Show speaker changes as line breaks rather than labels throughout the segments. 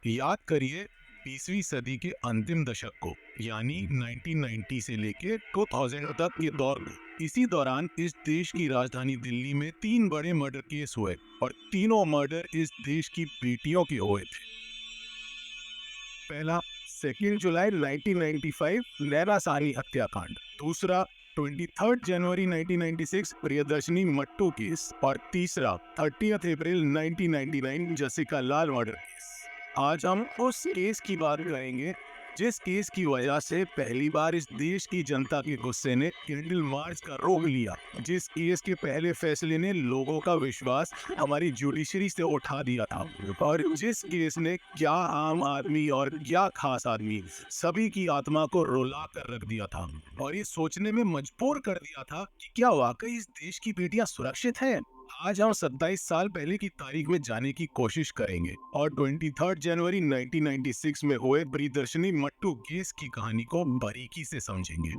याद करिए 20वीं सदी के अंतिम दशक को, यानी 1990 से लेके 2000 तक के दौर को। इसी दौरान इस देश की राजधानी दिल्ली में 3 बड़े मर्डर केस हुए और तीनों मर्डर इस देश की बेटियों के हुए थे। पहला 2 जुलाई 1995 नैना साहनी हत्याकांड, दूसरा 23 जनवरी 1996 प्रियदर्शनी मट्टू केस और तीसरा 30 अप्रैल 1999 जसिका लाल मर्डर केस। आज हम उस केस की बात करेंगे जिस केस की वजह से पहली बार इस देश की जनता के गुस्से ने कैंडल मार्च का रुख लिया, जिस केस के पहले फैसले ने लोगों का विश्वास हमारी जुडिशरी से उठा दिया था और जिस केस ने क्या आम आदमी और क्या खास आदमी सभी की आत्मा को रुला कर रख दिया था और ये सोचने में मजबूर कर दिया था कि क्या वाकई इस देश की बेटियां सुरक्षित हैं। आज हम 27 साल पहले की तारीख में जाने की कोशिश करेंगे और 23 जनवरी 1996 में हुए प्रियदर्शनी मट्टू केस की कहानी को बारीकी से समझेंगे।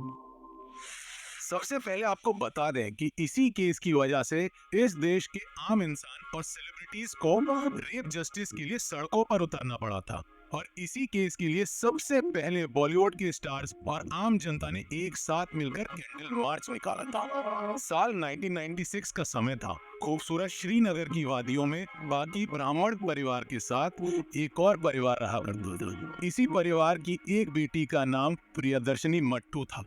सबसे पहले आपको बता दें कि इसी केस की वजह से इस देश के आम इंसान और सेलिब्रिटीज को रेप जस्टिस के लिए सड़कों पर उतरना पड़ा था और इसी केस के लिए सबसे पहले बॉलीवुड के स्टार्स और आम जनता ने एक साथ मिलकर कैंडल मार्च निकाला था। साल 1996 का समय था। खूबसूरत श्रीनगर की वादियों में बाकी ब्राह्मण परिवार के साथ एक और परिवार रहा करता था। इसी परिवार की एक बेटी का नाम प्रियदर्शनी मट्टू था।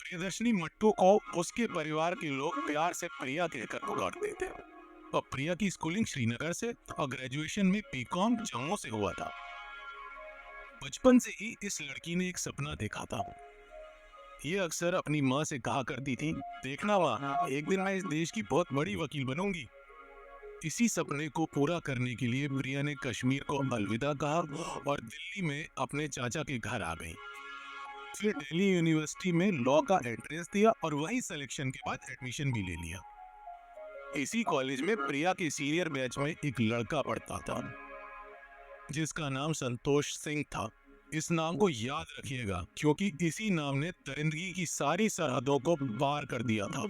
प्रियदर्शनी मट्टू को उसके परिवार के लोग प्यार से प्रिया कहकर पुकारते थे और प्रिया की स्कूलिंग श्रीनगर से और ग्रेजुएशन में बीकॉम जम्मू से हुआ था। बचपन से ही इस लड़की ने एक सपना देखा था। ये अक्सर अपनी माँ से कहा करती थी, देखना माँ, एक दिन मैं इस देश की बहुत बड़ी वकील बनूंगी। इसी सपने को पूरा करने के लिए प्रिया ने कश्मीर को अलविदा कहा और दिल्ली में अपने चाचा के घर आ गई। फिर दिल्ली यूनिवर्सिटी में लॉ का एंट्रेंस दिया और वही सिलेक्शन के बाद एडमिशन भी ले लिया। इसी कॉलेज में प्रिया के सीनियर बैच में एक लड़का पढ़ता था जिसका नाम संतोष सिंह था। इस नाम को याद रखिएगा क्योंकि इसी नाम ने दरिंदगी की सारी सरहदों को पार कर दिया था।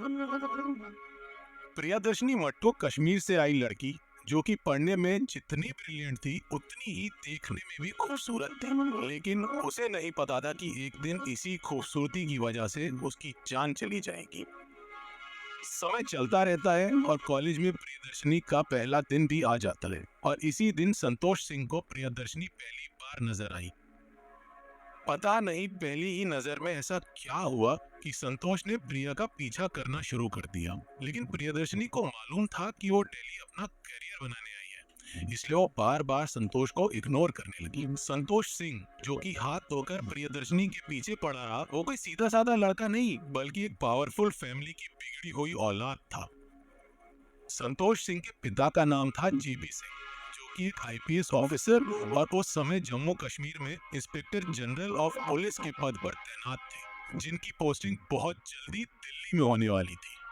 प्रियदर्शनी मट्टू कश्मीर से आई लड़की जो कि पढ़ने में जितनी ब्रिलियंट थी उतनी ही देखने में भी खूबसूरत थी, लेकिन उसे नहीं पता था कि एक दिन इसी खूबसूरती की वजह से उसकी जान चली जाएगी। समय चलता रहता है और कॉलेज में प्रियदर्शनी का पहला दिन भी आ जाता है और इसी दिन संतोष सिंह को प्रियदर्शनी पहली बार नजर आई। पता नहीं पहली ही नजर में ऐसा क्या हुआ कि संतोष ने प्रिया का पीछा करना शुरू कर दिया, लेकिन प्रियदर्शनी को मालूम था कि वो दिल्ली अपना करियर बनाने आई है, इसलिए वो बार बार संतोष को इग्नोर करने लगी। संतोष सिंह जो कि हाथ धोकर प्रियदर्शनी के पीछे पड़ा रहा, वो कोई सीधा साधा लड़का नहीं बल्कि एक पावरफुल फैमिली की बिगड़ी हुई औलाद था। संतोष सिंह के पिता का नाम था जेपी सिंह जो कि एक आईपीएस ऑफिसर और उस समय जम्मू कश्मीर में इंस्पेक्टर जनरल ऑफ पुलिस के पद पर तैनात थे, जिनकी पोस्टिंग बहुत जल्दी दिल्ली में होने वाली थी।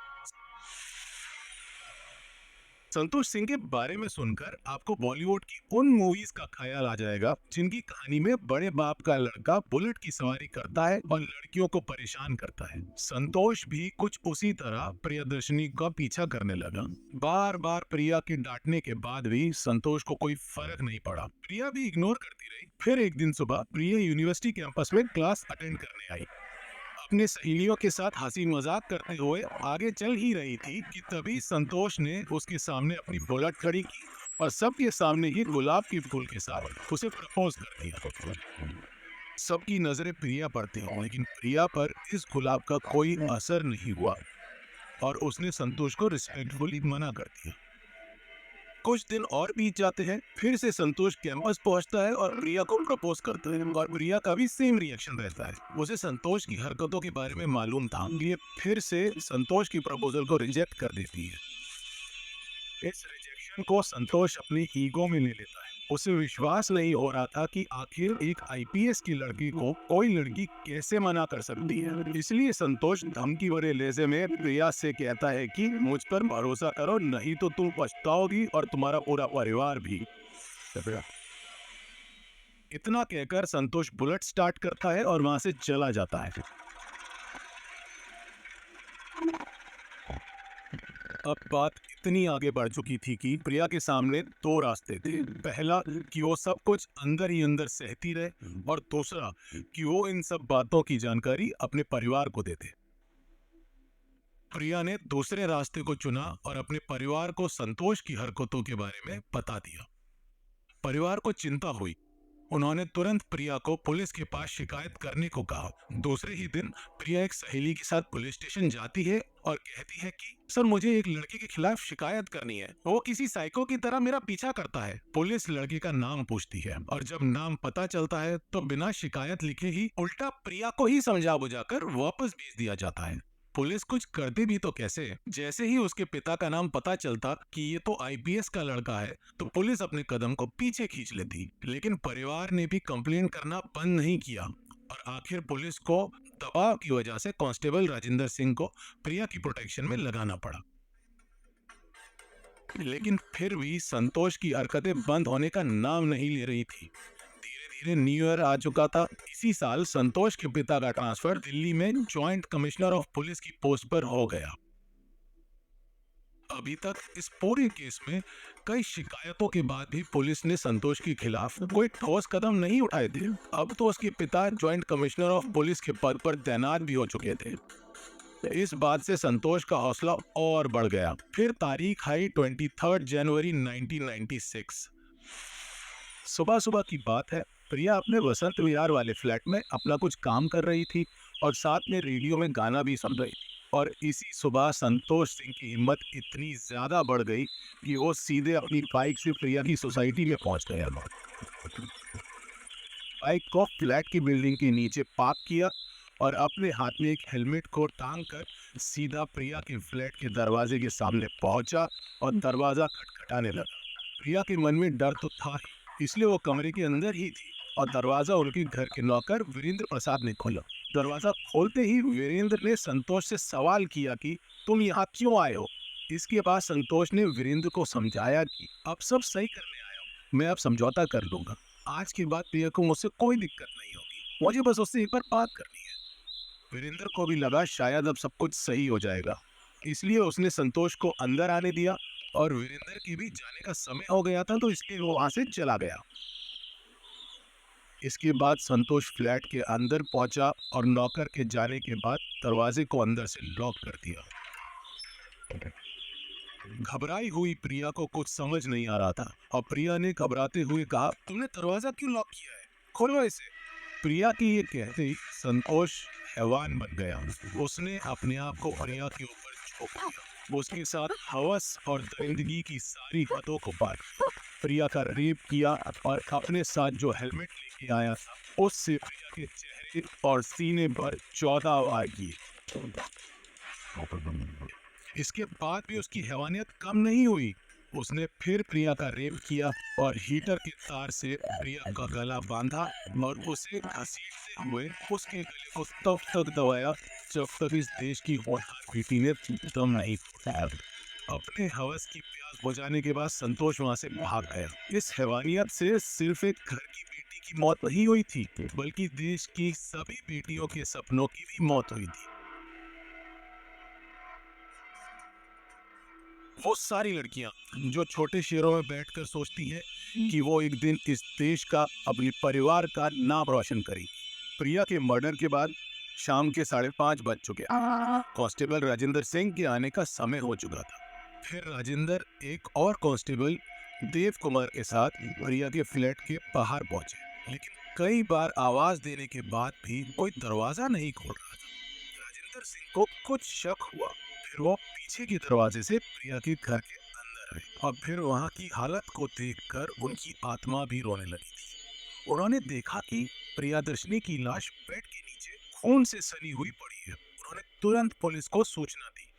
संतोष सिंह के बारे में सुनकर आपको बॉलीवुड की उन मूवीज का ख्याल आ जाएगा जिनकी कहानी में बड़े बाप का लड़का बुलेट की सवारी करता है और लड़कियों को परेशान करता है। संतोष भी कुछ उसी तरह प्रियदर्शनी का पीछा करने लगा। बार बार प्रिया के डांटने के बाद भी संतोष को कोई फर्क नहीं पड़ा। प्रिया भी इग्नोर करती रही। फिर एक दिन सुबह प्रिया यूनिवर्सिटी कैंपस में क्लास अटेंड करने आई। अपने सहेलियों के साथ हंसी मजाक करते हुए आगे चल ही रही थी कि तभी संतोष ने उसके सामने अपनी बुलेट खड़ी की और सबके सामने ही गुलाब के फूल के साथ उसे प्रपोज कर दिया। सबकी नजरें प्रिया पर थी, लेकिन प्रिया पर इस गुलाब का कोई असर नहीं हुआ और उसने संतोष को रिस्पेक्टफुली मना कर दिया। कुछ दिन और बीत जाते हैं। फिर से संतोष कैंपस पहुंचता है और प्रिया को प्रपोज करता है और प्रिया का भी सेम रिएक्शन रहता है। उसे संतोष की हरकतों के बारे में मालूम था, ये फिर से संतोष की प्रपोजल को रिजेक्ट कर देती है। इस रिजेक्शन को संतोष अपनी ईगो में ले लेता है। उसे विश्वास नहीं हो रहा था कि आखिर एक आईपीएस की लड़की को कोई लड़की कैसे मना कर सकती है। इसलिए संतोष धमकी भरे लहजे में प्रिया से कहता है कि मुझ पर भरोसा करो, नहीं तो तुम पछताओगी और तुम्हारा पूरा परिवार भी। इतना कहकर संतोष बुलेट स्टार्ट करता है और वहां से चला जाता है। अब बात इतनी आगे बढ़ चुकी थी कि प्रिया के सामने दो रास्ते थे। पहला कि वो सब कुछ अंदर ही अंदर सहती रहे और दूसरा कि वो इन सब बातों की जानकारी अपने परिवार को दे दे। प्रिया ने दूसरे रास्ते को चुना और अपने परिवार को संतोष की हरकतों के बारे में बता दिया। परिवार को चिंता हुई। उन्होंने तुरंत प्रिया को पुलिस के पास शिकायत करने को कहा। दूसरे ही दिन प्रिया एक सहेली के साथ पुलिस स्टेशन जाती है और कहती है कि सर, मुझे एक लड़के के खिलाफ शिकायत करनी है। वो किसी साइको की तरह मेरा पीछा करता है। पुलिस लड़के का नाम पूछती है और जब नाम पता चलता है तो बिना शिकायत लिखे ही उल्टा प्रिया को ही समझा बुझाकर वापस भेज दिया जाता है। पुलिस कुछ करती भी तो कैसे। जैसे ही उसके पिता का नाम पता चलता कि ये तो आईपीएस का लड़का है तो पुलिस अपने कदम को पीछे खींच लेती। लेकिन परिवार ने भी कंप्लेन करना बंद नहीं किया और आखिर पुलिस को दबाव की वजह से कांस्टेबल राजेंद्र सिंह को प्रिया की प्रोटेक्शन में लगाना पड़ा। लेकिन फिर भी संतोष की हरकतें बंद होने का नाम नहीं ले रही थी। न्यू ईयर आ चुका था। इसी साल संतोष के पिता का ट्रांसफर दिल्ली में जॉइंट कमिश्नर ऑफ पुलिस की पोस्ट पर हो गया। अभी तक इस पूरे केस में कई शिकायतों के बाद भी पुलिस ने संतोष के खिलाफ कोई ठोस कदम नहीं उठाए थे। अब तो उसके पिता जॉइंट कमिश्नर ऑफ पुलिस के पद पर तैनात भी हो चुके थे। इस बात से संतोष का हौसला और बढ़ गया। फिर तारीख आई 23 जनवरी 1996। सुबह सुबह की बात है। प्रिया अपने वसंत विहार वाले फ्लैट में अपना कुछ काम कर रही थी और साथ में रेडियो में गाना भी सुन रही थी। और इसी सुबह संतोष सिंह की हिम्मत इतनी ज्यादा बढ़ गई कि वो सीधे अपनी बाइक से प्रिया की सोसाइटी में पहुंच गया। बाइक को फ्लैट की बिल्डिंग के नीचे पार्क किया और अपने हाथ में एक हेलमेट को टांग कर सीधा प्रिया के फ्लैट के दरवाजे के सामने पहुंचा और दरवाजा खटखटाने लगा। प्रिया के मन में डर तो था ही, इसलिए वो कमरे के अंदर ही थी और दरवाजा उनके घर के नौकर वीरेंद्र प्रसाद ने खोला। दरवाजा खोलते ही वीरेंद्र ने संतोष से सवाल किया कि तुम यहाँ क्यों आए हो। इसके बाद संतोष ने वीरेंद्र को समझाया कि अब सब सही करने आया हूँ, मैं अब समझौता कर लूंगा। आज के बाद प्रिया को मुझसे कोई दिक्कत नहीं होगी, मुझे बस उससे एक बार बात करनी है। वीरेंद्र को भी लगा शायद अब सब कुछ सही हो जाएगा, इसलिए उसने संतोष को अंदर आने दिया और वीरेंद्र के भी जाने का समय हो गया था तो इसलिए वो वहां से चला गया। इसके बाद संतोष फ्लैट के अंदर पहुंचा और नौकर के जाने के बाद दरवाजे को अंदर से लॉक कर दिया। घबराई हुई प्रिया को कुछ समझ नहीं आ रहा था और प्रिया ने घबराते हुए कहा, तुमने दरवाजा क्यों लॉक किया है, खोलो इसे। प्रिया की ये कहते ही संतोष हैवान बन गया। उसने अपने आप को प्रिया के ऊपर झोंक दिया। उसके साथ हवस और दरिंदगी की सारी हदों को पार प्रिया का रेप किया और अपने साथ जो हेलमेट लेके आया था उससे प्रिया के चेहरे और सीने पर 14 वार किए। इसके बाद भी उसकी हैवानियत कम नहीं हुई। उसने फिर प्रिया का रेप किया और हीटर के तार से प्रिया का गला बांधा और उसे घसीटते हुए उसके गले को तब तक दबाया जब तक इस देश की होनहार बेटी ने दम नहीं तोड़ा। अपने हवस की प्यास बुझाने के बाद संतोष वहां से भाग गया। इस हैवानियत से सिर्फ एक घर की बेटी की मौत नहीं हुई थी, बल्कि देश की सभी बेटियों के सपनों की भी मौत हुई थी। वो सारी लड़कियां जो छोटे शहरों में बैठकर सोचती हैं कि वो एक दिन इस देश का, अपने परिवार का नाम रोशन करेगी। प्रिया के मर्डर के बाद शाम के 5:30 बज चुके। कांस्टेबल राजेंद्र सिंह के आने का समय हो चुका था। फिर राजेंद्र एक और कांस्टेबल देव कुमार के साथ प्रिया के फ्लैट के बाहर पहुंचे, लेकिन कई बार आवाज देने के बाद भी कोई दरवाजा नहीं खोल रहा था। राजेंद्र सिंह को कुछ शक हुआ। फिर वो पीछे के दरवाजे से प्रिया के घर के अंदर आए और फिर वहां की हालत को देखकर उनकी आत्मा भी रोने लगी थी। उन्होंने देखा कि प्रियदर्शनी की लाश बेड के नीचे खून से सनी हुई पड़ी है। उन्होंने तुरंत पुलिस को सूचना दी।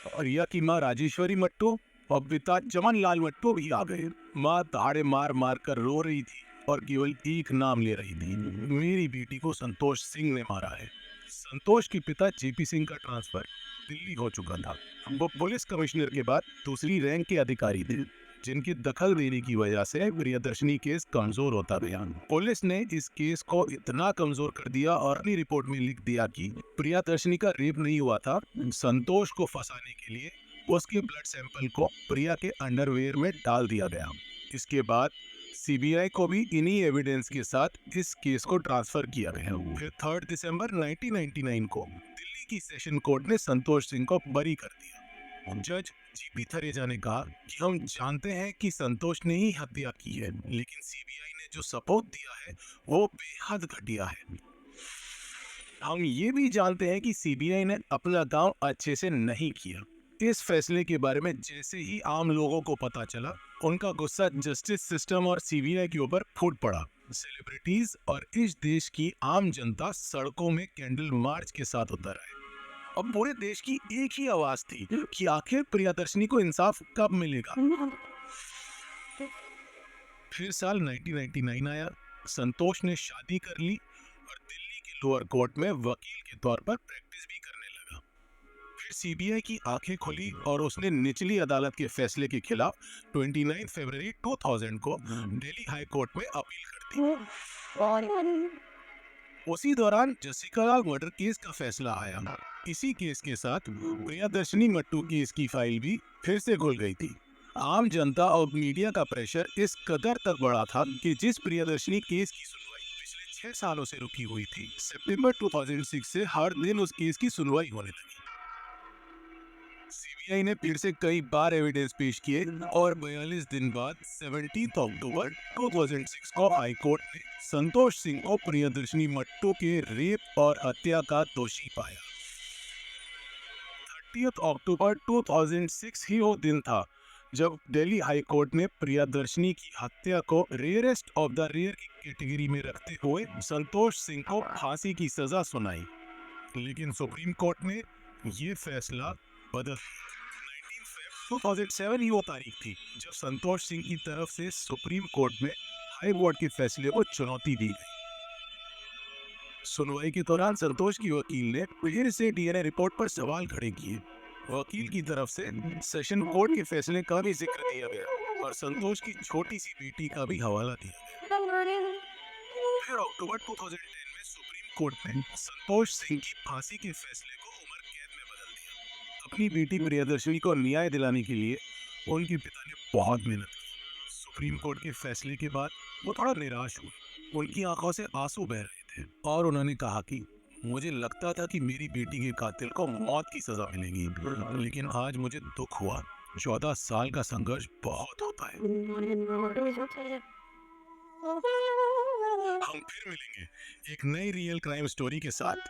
प्रिया की माँ राजेश्वरी मट्टू और पिता चमन लाल मट्टू भी आ गए। माँ ताड़े मार मार कर रो रही थी और केवल एक नाम ले रही थी, मेरी बेटी को संतोष सिंह ने मारा है। संतोष के पिता जेपी सिंह का ट्रांसफर दिल्ली हो चुका था। वो पुलिस कमिश्नर के बाद दूसरी रैंक के अधिकारी थे, जिनके दखल देने की वजह से प्रियदर्शनी केस कमजोर होता गया। पुलिस ने इस केस को इतना कमजोर कर दिया और अपनी रिपोर्ट में लिख दिया कि प्रियदर्शनी का रेप नहीं हुआ था, संतोष को फंसाने के लिए उसके ब्लड सैंपल को प्रिया के अंडरवेयर में डाल दिया गया। इसके बाद सीबीआई को भी इन्हीं एविडेंस के साथ इस केस को ट्रांसफर किया गया। फिर 3 दिसंबर 1999 को दिल्ली की सेशन कोर्ट ने संतोष सिंह को बरी कर दिया। जज जीपी थरेजा ने कहा कि हम जानते हैं कि संतोष ने ही हत्या की है, लेकिन सीबीआई ने जो सबूत दिया है वो बेहद घटिया है। हम ये भी जानते हैं कि सीबीआई ने अपना काम अच्छे से नहीं किया। इस फैसले के बारे में जैसे ही आम लोगों को पता चला, उनका गुस्सा जस्टिस सिस्टम और सीबीआई के ऊपर फूट पड़ा। सेलिब्रिटीज और इस देश की आम जनता सड़कों में कैंडल मार्च के साथ उतर आए। अब पूरे देश की एक ही आवाज थी कि आखिर प्रियदर्शनी को इंसाफ कब मिलेगा। फिर साल 1999 आया। संतोष ने शादी कर ली और दिल्ली के लोअर कोर्ट में वकील के तौर पर प्रैक्टिस भी करने लगा। फिर सीबीआई की आंखें खुली और उसने निचली अदालत के फैसले के खिलाफ 29 फरवरी 2000 को दिल्ली हाई कोर्ट में अपील कर दी। उसी दौरान जसिका लाल मर्डर केस का फैसला आया। इसी केस के साथ प्रियदर्शनी मट्टू केस की फाइल भी फिर से खुल गई थी। आम जनता और मीडिया का प्रेशर इस कदर तक बढ़ा था कि जिस प्रियदर्शनी केस की सुनवाई पिछले 6 सालों से रुकी हुई थी, सितंबर 2006 से हर दिन उस केस की सुनवाई होने लगी। सीबीआई ने फिर से कई बार एविडेंस पेश किए और 42 दिन बाद 17 अक्टूबर 2006 को हाई कोर्ट ने संतोष सिंह को प्रियदर्शनी मट्टू के रेप और हत्या का दोषी पाया। 30 अक्टूबर 2006 ही वो दिन था जब दिल्ली हाई कोर्ट ने प्रियदर्शनी की हत्या को रेयरेस्ट ऑफ द रेयर की कैटेगरी में रखते हुए संतोष सिंह को फांसी की सजा सुनाई। लेकिन सुप्रीम कोर्ट ने ये फैसला बदल 19 फरवरी 2007 ही वो तारीख थी जब संतोष सिंह की तरफ से सुप्रीम कोर्ट में हाई कोर्ट के फैसले को चुनौती दी गई। सुनवाई के दौरान संतोष की वकील ने फिर से डीएनए रिपोर्ट पर सवाल खड़े किए। वकील की तरफ से सेशन कोर्ट के फैसले का भी जिक्र दिया गया और संतोष की छोटी सी बेटी का भी हवाला दिया गया। फिर अक्टूबर 2010 में सुप्रीम कोर्ट ने संतोष सिंह की फांसी के फैसले को उम्र कैद में बदल दिया। अपनी बेटी प्रियदर्शनी को न्याय दिलाने के लिए उनके पिता ने बहुत मेहनत की। सुप्रीम कोर्ट के फैसले के बाद वो थोड़ा निराश हुए। उनकी आंखों से आंसू बह रहे थे और उन्होंने कहा कि मुझे लगता था कि मेरी बेटी के कातिल को मौत की सजा मिलेगी, लेकिन आज मुझे दुख हुआ। 14 साल का संघर्ष बहुत होता है। हम फिर मिलेंगे एक नई रियल क्राइम स्टोरी के साथ।